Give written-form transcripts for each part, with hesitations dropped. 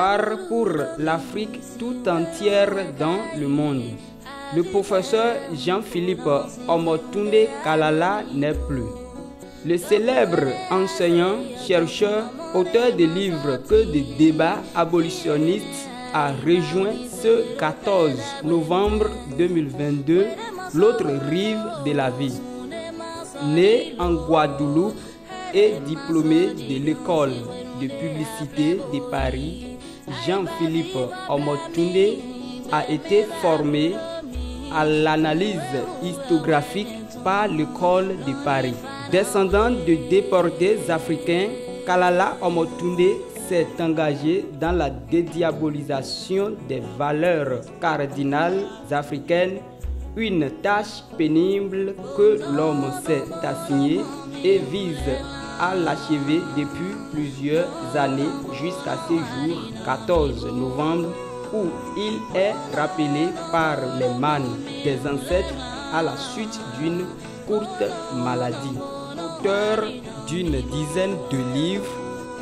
phare pour l'Afrique tout entière dans le monde. Le professeur Jean-Philippe Omotunde Kalala n'est plus. Le célèbre enseignant, chercheur, auteur de livres que des débats abolitionnistes a rejoint ce 14 novembre 2022 l'autre rive de la vie. Né en Guadeloupe et diplômé de l'école de publicité de Paris, Jean-Philippe Omotunde a été formé à l'analyse historiographique par l'école de Paris. Descendant de déportés africains, Kalala Omotunde s'est engagé dans la dédiabolisation des valeurs cardinales africaines, une tâche pénible que l'homme s'est assignée et vise à l'achever depuis plusieurs années jusqu'à ce jour 14 novembre où il est rappelé par les mânes des ancêtres à la suite d'une courte maladie. Auteur d'une dizaine de livres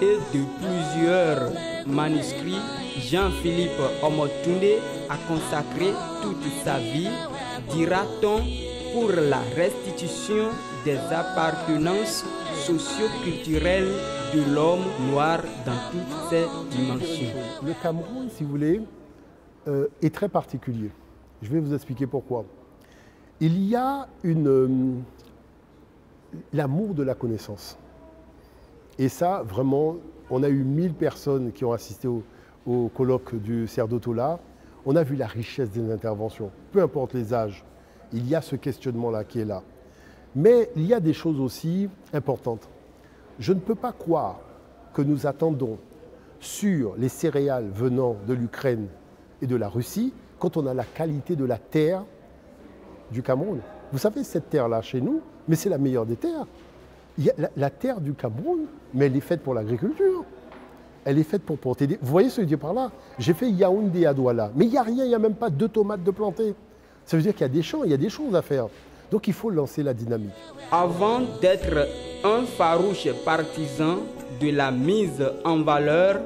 et de plusieurs manuscrits, Jean-Philippe Omotunde a consacré toute sa vie, dira-t-on, pour la restitution des appartenances socio-culturelles de l'homme noir dans toutes ses dimensions. Le Cameroun, si vous voulez, est très particulier. Je vais vous expliquer pourquoi. Il y a l'amour de la connaissance. Et ça, vraiment, on a eu 1000 personnes qui ont assisté au colloque du Cerdo Tola. On a vu la richesse des interventions, peu importe les âges. Il y a ce questionnement-là qui est là. Mais il y a des choses aussi importantes. Je ne peux pas croire que nous attendons sur les céréales venant de l'Ukraine et de la Russie quand on a la qualité de la terre du Cameroun. Vous savez, cette terre-là, chez nous, mais c'est la meilleure des terres. La terre du Cameroun, mais elle est faite pour l'agriculture. Elle est faite pour porter des... Vous voyez ce que je dis par là? J'ai fait Yaoundé à Douala, mais il n'y a rien, il n'y a même pas 2 tomates de plantées. Ça veut dire qu'il y a des champs, il y a des choses à faire. Donc il faut lancer la dynamique. Avant d'être un farouche partisan de la mise en valeur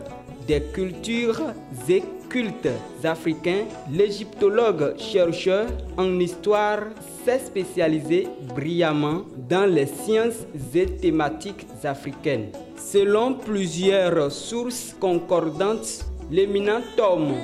des cultures et cultes africains, l'égyptologue chercheur en histoire s'est spécialisé brillamment dans les sciences et thématiques africaines. Selon plusieurs sources concordantes, l'éminent homme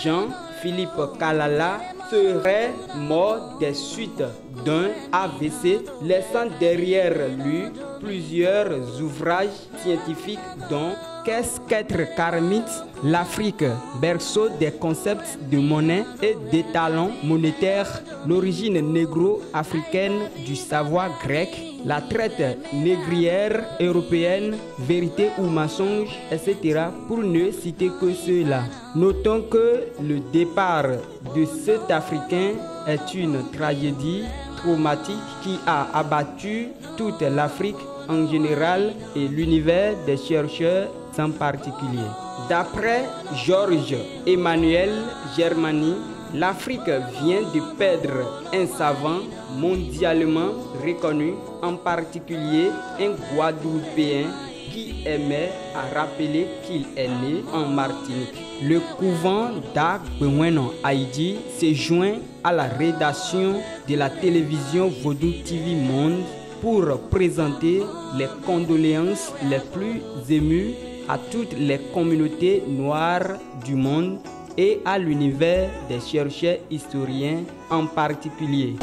Jean-Philippe Kalala serait mort des suites d'un AVC, laissant derrière lui plusieurs ouvrages scientifiques dont Qu'est-ce qu'être karmite? L'Afrique, berceau des concepts de monnaie et d'étalons monétaires, l'origine négro-africaine du savoir grec, la traite négrière européenne, vérité ou mensonge, etc. pour ne citer que ceux-là. Notons que le départ de cet Africain est une tragédie traumatique qui a abattu toute l'Afrique en général et l'univers des chercheurs en particulier. D'après Georges Emmanuel Germani, l'Afrique vient de perdre un savant mondialement reconnu, en particulier un Guadeloupéen qui aimait à rappeler qu'il est né en Martinique. Le couvent d'Agbeweno Haïdi se joint à la rédaction de la télévision Vodou TV Monde pour présenter les condoléances les plus émues à toutes les communautés noires du monde et à l'univers des chercheurs historiens en particulier.